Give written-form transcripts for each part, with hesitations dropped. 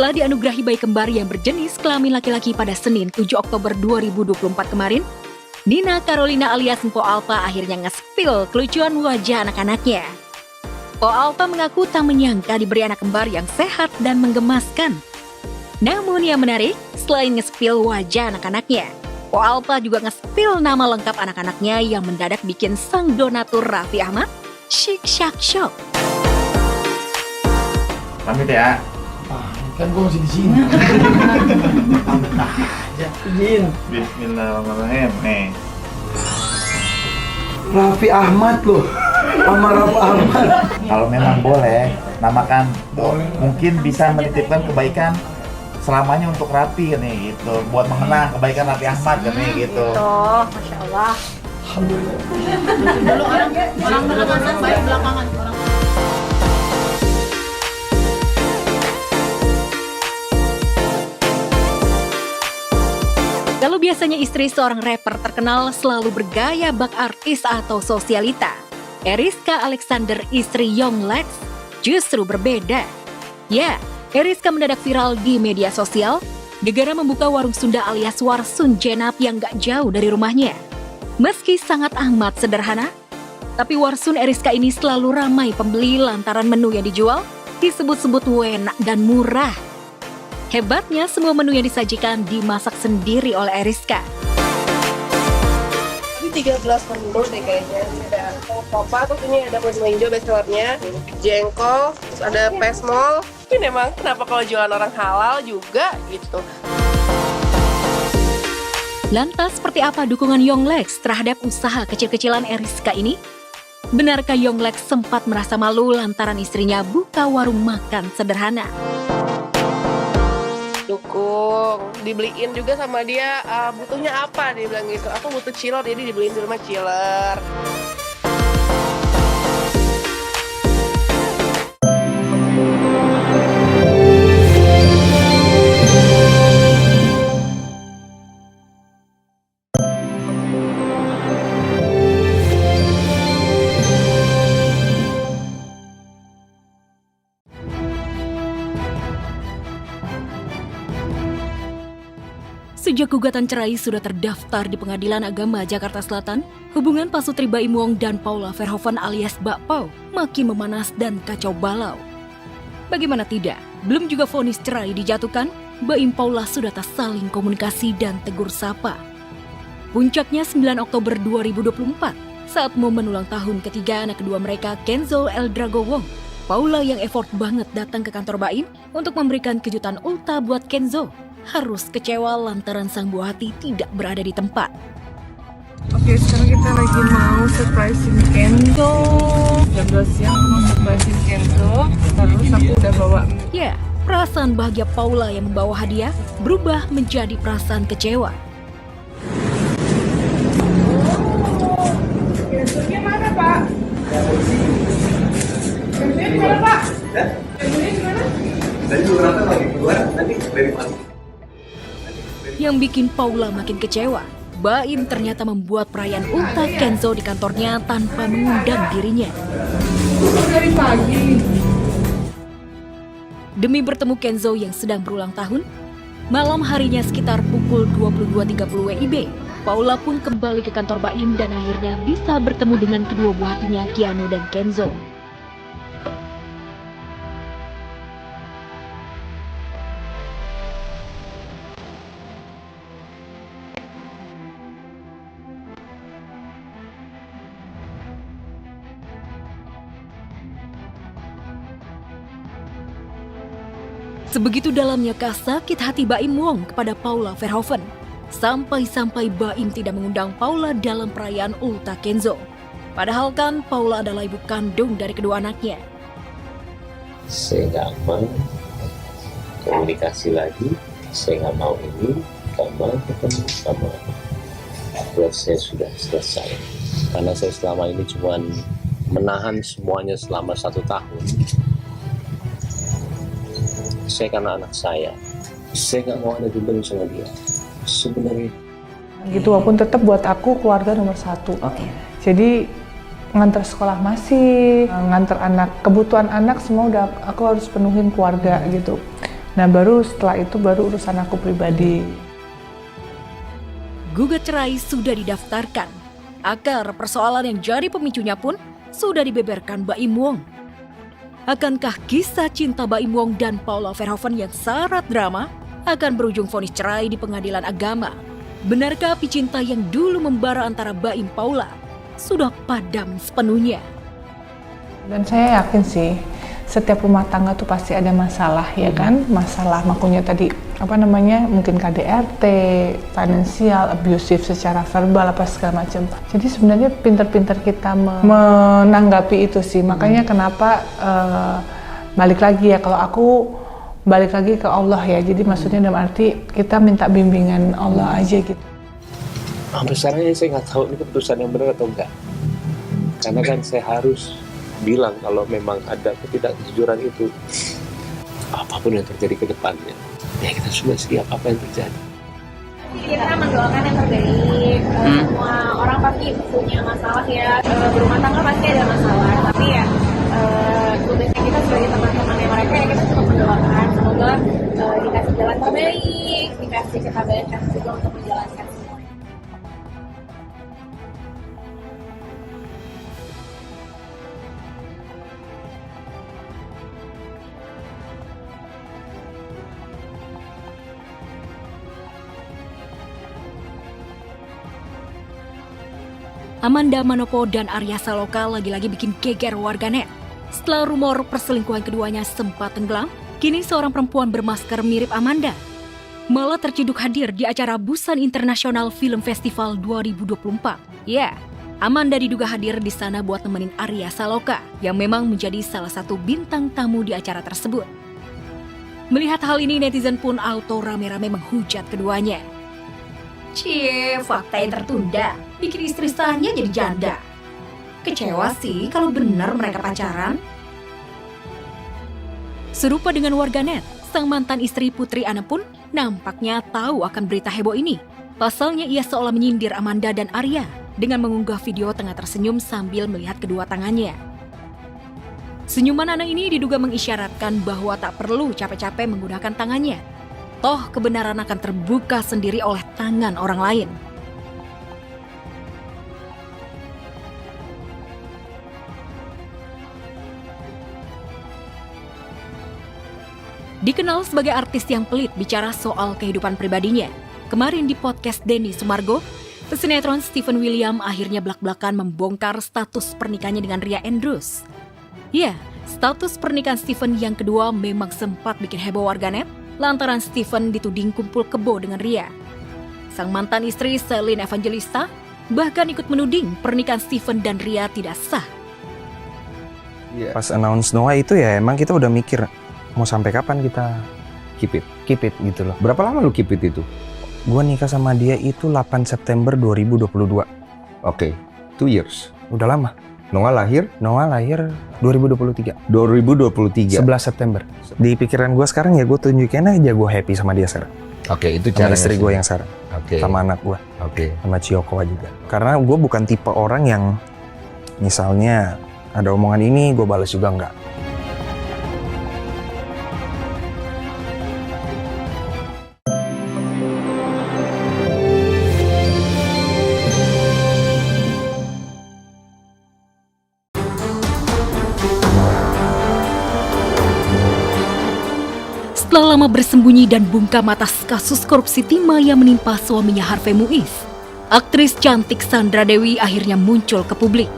Setelah dianugerahi bayi kembar yang berjenis kelamin laki-laki pada Senin 7 Oktober 2024 kemarin, Nina Carolina alias Mpo Alpa akhirnya nge-spill kelucuan wajah anak-anaknya. Mpo Alpa mengaku tak menyangka diberi anak kembar yang sehat dan menggemaskan. Namun yang menarik, selain nge-spill wajah anak-anaknya, Mpo Alpa juga nge-spill nama lengkap anak-anaknya yang mendadak bikin sang donatur Raffi Ahmad syik syak syok. Pamit ya. Kan gue masih di sini. Izin. Bismillahirrahmanirrahim. Nih. Raffi Ahmad loh. Sama Raffi Ahmad. Kalau memang boleh, namakan. Mungkin bisa menitipkan kebaikan selamanya untuk Raffi nih gitu. Buat mengenang kebaikan Raffi Ahmad nih gitu. Tuh, Masya Allah. Alhamdulillah. Dulu orang belakangan, baik belakangan. Kalau biasanya istri seorang rapper terkenal selalu bergaya bak artis atau sosialita, Eriska Alexander istri Young Lex justru berbeda. Ya, Eriska mendadak viral di media sosial gara-gara membuka warung Sunda alias Warsun Jenap yang gak jauh dari rumahnya. Meski sangat amat sederhana, tapi Warsun Eriska ini selalu ramai pembeli lantaran menu yang dijual disebut-sebut enak dan murah. Hebatnya semua menu yang disajikan dimasak sendiri oleh Eriska. Ini 13 menu deh kayaknya. Ada popa, terus ini ada kulit hijau bestsellernya, jengkol, terus ada pesmol. Tapi memang kenapa kalau jualan orang halal juga gitu. Lantas seperti apa dukungan Young Lex terhadap usaha kecil-kecilan Eriska ini? Benarkah Young Lex sempat merasa malu lantaran istrinya buka warung makan sederhana? Dukung, dibeliin juga sama dia, butuhnya apa, dia bilang gitu. Aku butuh chiller, jadi dibeliin di rumah chiller. Sejak gugatan cerai sudah terdaftar di Pengadilan Agama Jakarta Selatan, hubungan Pak Sutri Baim Wong dan Paula Verhoeven alias Mbak Pau makin memanas dan kacau balau. Bagaimana tidak, belum juga vonis cerai dijatuhkan, Baim Paula sudah tak saling komunikasi dan tegur sapa. Puncaknya 9 Oktober 2024, saat momen ulang tahun ketiga anak kedua mereka Kenzo El Drago Wong, Paula yang effort banget datang ke kantor Baim untuk memberikan kejutan ulta buat Kenzo, harus kecewa lantaran sang buah hati tidak berada di tempat. Oke, sekarang kita lagi mau surprising Kenzo. Jam 12 siang mau surprising Kenzo. Terus aku udah bawa. Ya, perasaan bahagia Paula yang membawa hadiah berubah menjadi perasaan kecewa. Kenzonya mana, Pak? Kenzonya di mana, Pak? Kenzonya di mana? Tadi beberapa lagi keluar, tadi dari mana? Yang bikin Paula makin kecewa, Baim ternyata membuat perayaan ulta Kenzo di kantornya tanpa mengundang dirinya. Dari pagi. Demi bertemu Kenzo yang sedang berulang tahun, malam harinya sekitar pukul 22.30 WIB, Paula pun kembali ke kantor Baim dan akhirnya bisa bertemu dengan kedua buah hatinya Keanu dan Kenzo. Sebegitu dalamnya sakit hati Baim Wong kepada Paula Verhoeven. Sampai-sampai Baim tidak mengundang Paula dalam perayaan ulta Kenzo. Padahal kan Paula adalah ibu kandung dari kedua anaknya. Saya nggak mau komunikasi lagi. Saya nggak mau ini. Nggak mau ketemu sama. Buat saya sudah selesai. Karena saya selama ini cuma menahan semuanya selama 1 tahun. Saya karena anak saya nggak mau ada beban sama dia sebenarnya. Gitu, walaupun tetap buat aku keluarga nomor 1. Jadi ngantar sekolah masih, ngantar anak, kebutuhan anak semua udah aku harus penuhin keluarga gitu. Nah baru setelah itu baru urusan aku pribadi. Gugat cerai sudah didaftarkan. Akar persoalan yang jadi pemicunya pun sudah dibeberkan Baim Wong. Akankah kisah cinta Baim Wong dan Paula Verhoeven yang syarat drama akan berujung vonis cerai di pengadilan agama? Benarkah api cinta yang dulu membara antara Baim Paula sudah padam sepenuhnya? Dan saya yakin sih, setiap rumah tangga tuh pasti ada masalah, ya kan? Masalah makanya tadi, mungkin KDRT, finansial, abusive secara verbal, apa segala macam. Jadi sebenarnya pintar-pintar kita menanggapi itu sih. Makanya kenapa balik lagi ya, kalau aku balik lagi ke Allah ya. Jadi maksudnya dalam arti kita minta bimbingan Allah aja gitu. Sampai sekarang ini saya nggak tahu ini keputusan yang benar atau enggak. Karena kan saya harus bilang kalau memang ada ketidakjujuran itu, apapun yang terjadi ke depannya, ya kita sudah siap apa yang terjadi. Kita mendoakan yang terbaik. Semua orang pasti punya masalah ya, berumah tangga pasti ada masalah. Tapi ya tugasnya kita sebagai teman-temannya mereka ya kita cuma mendoakan semoga dikasih jalan terbaik, dikasih ketabahan juga untuk menjalankan semuanya. Amanda Manopo dan Arya Saloka lagi-lagi bikin geger warganet. Setelah rumor perselingkuhan keduanya sempat tenggelam, kini seorang perempuan bermasker mirip Amanda malah terciduk hadir di acara Busan International Film Festival 2024. Ya, Amanda diduga hadir di sana buat nemenin Arya Saloka yang memang menjadi salah satu bintang tamu di acara tersebut. Melihat hal ini, netizen pun auto rame-rame menghujat keduanya. Cie, fakta yang tertunda, bikin istri sahnya jadi janda. Kecewa sih kalau benar mereka pacaran. Serupa dengan warganet, sang mantan istri Putri Ana pun nampaknya tahu akan berita heboh ini. Pasalnya ia seolah menyindir Amanda dan Arya dengan mengunggah video tengah tersenyum sambil melihat kedua tangannya. Senyuman Ana ini diduga mengisyaratkan bahwa tak perlu capek-capek menggunakan tangannya. Toh kebenaran akan terbuka sendiri oleh tangan orang lain. Dikenal sebagai artis yang pelit bicara soal kehidupan pribadinya. Kemarin di podcast Denny Sumargo, pesinetron Stephen William akhirnya belak-belakan membongkar status pernikahannya dengan Ria Andrews. Ya, status pernikahan Stephen yang kedua memang sempat bikin heboh warganet lantaran Stephen dituding kumpul kebo dengan Ria. Sang mantan istri Celine Evangelista bahkan ikut menuding pernikahan Stephen dan Ria tidak sah. Pas announce Noah itu ya emang kita udah mikir mau sampai kapan kita keep it gitu loh. Berapa lama lu keep it itu? Gua nikah sama dia itu 8 September 2022. Oke, 2 years. Udah lama. Noah lahir 2023. 2023. 11 September. Di pikiran gue sekarang ya gue tunjukin aja gue happy sama dia sekarang. Oke, itu Sama cara istri gue yang sekarang. Oke. Sama anak gue. Oke. Sama Chiyoko juga. Karena gue bukan tipe orang yang misalnya ada omongan ini gue balas juga enggak. Setelah lama bersembunyi dan bungkam atas kasus korupsi timah yang menimpa suaminya Harvey Muiz, aktris cantik Sandra Dewi akhirnya muncul ke publik.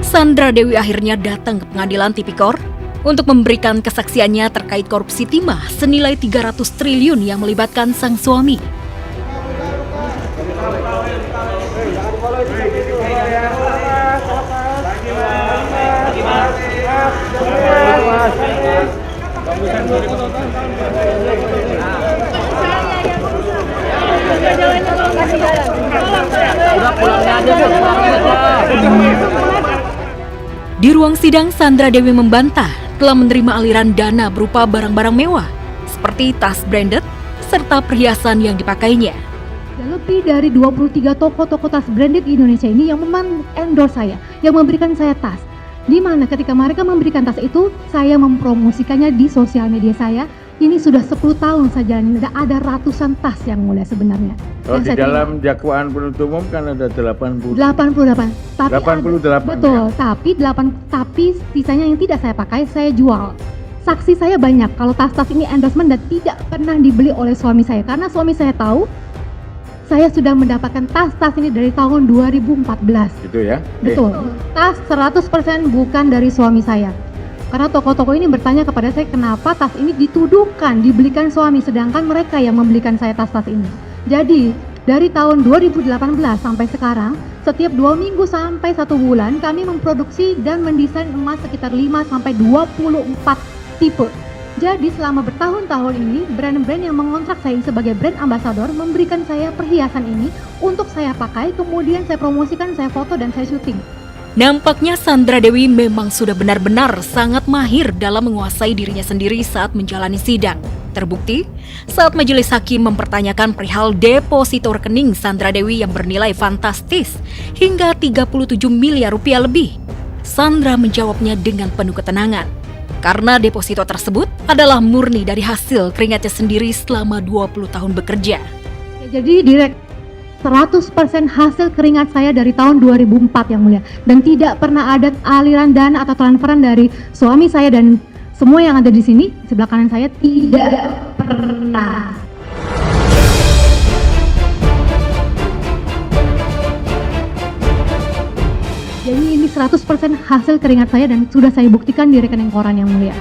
Sandra Dewi akhirnya datang ke pengadilan Tipikor untuk memberikan kesaksiannya terkait korupsi timah senilai 300 triliun yang melibatkan sang suami. Di ruang sidang, Sandra Dewi membantah telah menerima aliran dana berupa barang-barang mewah seperti tas branded serta perhiasan yang dipakainya. lebih dari 23 toko-toko tas branded di Indonesia ini yang endorse saya, yang memberikan saya tas. Di mana ketika mereka memberikan tas itu, saya mempromosikannya di sosial media saya. Ini sudah 10 tahun saya jalani, ada ratusan tas yang mulia sebenarnya. Kalau di dalam dakwaan penuntut umum kan ada 88. 88. Tapi 88. Betul, ya? tapi sisanya yang tidak saya pakai, saya jual. Saksi saya banyak kalau tas-tas ini endorsement dan tidak pernah dibeli oleh suami saya. Karena suami saya tahu, saya sudah mendapatkan tas-tas ini dari tahun 2014. Gitu ya? Betul, tas 100% bukan dari suami saya. Karena toko-toko ini bertanya kepada saya kenapa tas ini dituduhkan, dibelikan suami, sedangkan mereka yang membelikan saya tas-tas ini. Jadi, dari tahun 2018 sampai sekarang, setiap 2 minggu sampai 1 bulan, kami memproduksi dan mendesain emas sekitar 5-24 tipe. Jadi, selama bertahun-tahun ini, brand-brand yang mengontrak saya sebagai brand ambassador memberikan saya perhiasan ini untuk saya pakai, kemudian saya promosikan, saya foto, dan saya syuting. Nampaknya Sandra Dewi memang sudah benar-benar sangat mahir dalam menguasai dirinya sendiri saat menjalani sidang. Terbukti, saat majelis hakim mempertanyakan perihal deposito rekening Sandra Dewi yang bernilai fantastis hingga 37 miliar rupiah lebih. Sandra menjawabnya dengan penuh ketenangan. Karena deposito tersebut adalah murni dari hasil keringatnya sendiri selama 20 tahun bekerja. Jadi 100% hasil keringat saya dari tahun 2004 yang mulia, dan tidak pernah ada aliran dana atau transferan dari suami saya dan semua yang ada di sini sebelah kanan saya, tidak pernah. Jadi ini 100% hasil keringat saya dan sudah saya buktikan di rekening koran yang mulia.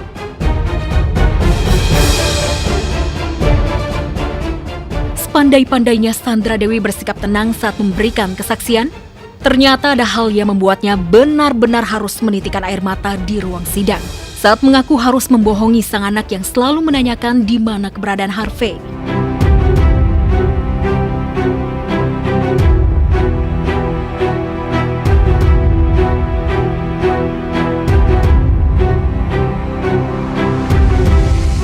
Pandai-pandainya Sandra Dewi bersikap tenang saat memberikan kesaksian, ternyata ada hal yang membuatnya benar-benar harus menitikan air mata di ruang sidang. Saat mengaku harus membohongi sang anak yang selalu menanyakan di mana keberadaan Harvey.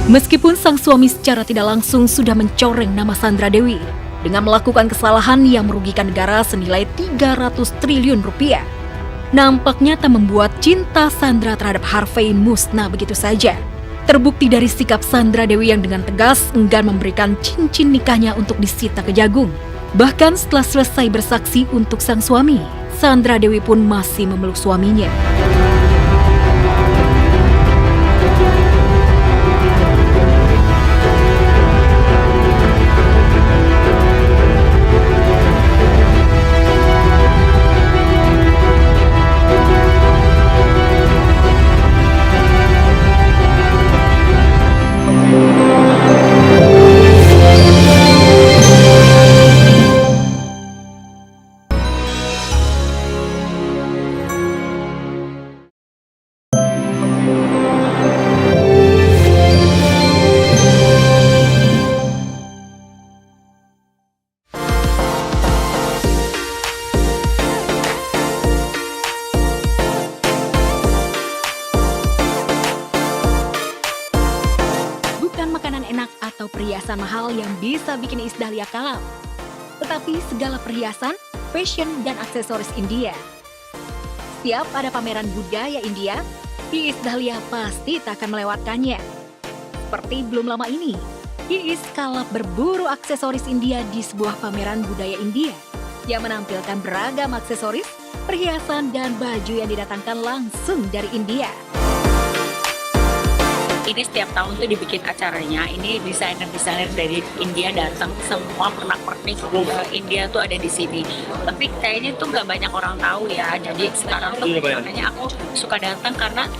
Meskipun sang suami secara tidak langsung sudah mencoreng nama Sandra Dewi dengan melakukan kesalahan yang merugikan negara senilai 300 triliun rupiah, nampaknya tak membuat cinta Sandra terhadap Harvey musnah begitu saja. Terbukti dari sikap Sandra Dewi yang dengan tegas enggan memberikan cincin nikahnya untuk disita Kejagung. Bahkan setelah selesai bersaksi untuk sang suami, Sandra Dewi pun masih memeluk suaminya. Perhiasan mahal yang bisa bikin Iis Dahlia kalap, tetapi segala perhiasan, fashion, dan aksesoris India. Setiap ada pameran budaya India, Iis Dahlia pasti tak akan melewatkannya. Seperti belum lama ini, Iis kalap berburu aksesoris India di sebuah pameran budaya India yang menampilkan beragam aksesoris, perhiasan, dan baju yang didatangkan langsung dari India. Ini setiap tahun tuh dibikin acaranya, ini desainer-desainer dari India datang, semua pernak-pernik India tuh ada di sini. Tapi kayaknya tuh nggak banyak orang tahu ya, jadi sekarang tuh makanya aku suka datang karena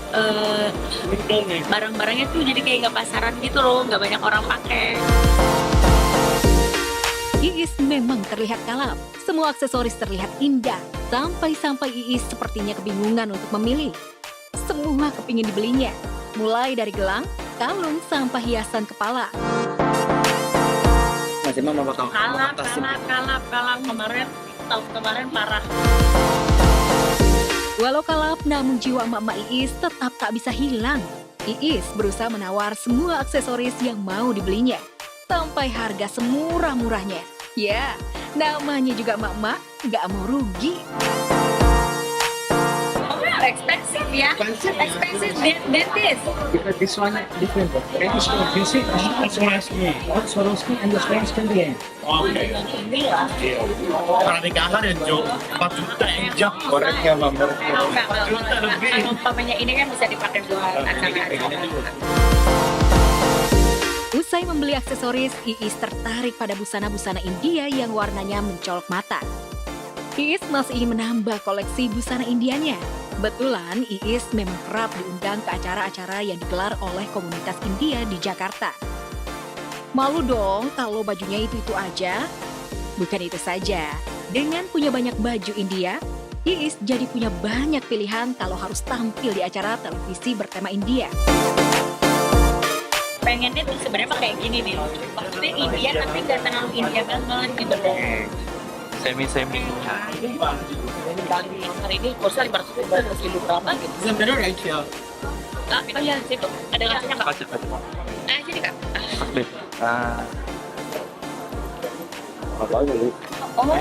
barang-barangnya tuh jadi kayak nggak pasaran gitu loh, nggak banyak orang pakai. Iis memang terlihat kalap, semua aksesoris terlihat indah, sampai-sampai Iis sepertinya kebingungan untuk memilih. Semua kepingin dibelinya. Mulai dari gelang, kalung, sampai hiasan kepala. Masih mau potong? Kalap. Tahun kemarin parah. Walau kalap, namun jiwa emak-emak Iis tetap tak bisa hilang. Iis berusaha menawar semua aksesoris yang mau dibelinya, sampai harga semurah-murahnya. Ya, Namanya juga emak-emak, nggak mau rugi. Expensive ya. Expensive than this. Because this one different. This one, you see, Swarovski. Swarovski and the Swarovski again. Oke. Kalau nikahan ya Jo, 4 juta ya Jo. Koreknya nomor 4 juta lebih. Umpamanya ini kan bisa dipakai buat acara-acara. Usai membeli aksesoris, Iis tertarik pada busana-busana India yang warnanya mencolok mata. Iis masih ingin menambah koleksi busana Indianya. Kebetulan Iis memang kerap diundang ke acara-acara yang digelar oleh komunitas India di Jakarta. Malu dong kalau bajunya itu-itu aja? Bukan itu saja, dengan punya banyak baju India, Iis jadi punya banyak pilihan kalau harus tampil di acara televisi bertema India. Pengennya tuh sebenarnya kayak gini nih, maksudnya India tapi nggak terlalu India banget gitu loh. Semi-semi. Hari ini kursa 500.000 berapa gitu. Sebenarnya Rachel. Oh iya, situ ada ngasihnya nggak? Sini kak. Apa lagi? Oh.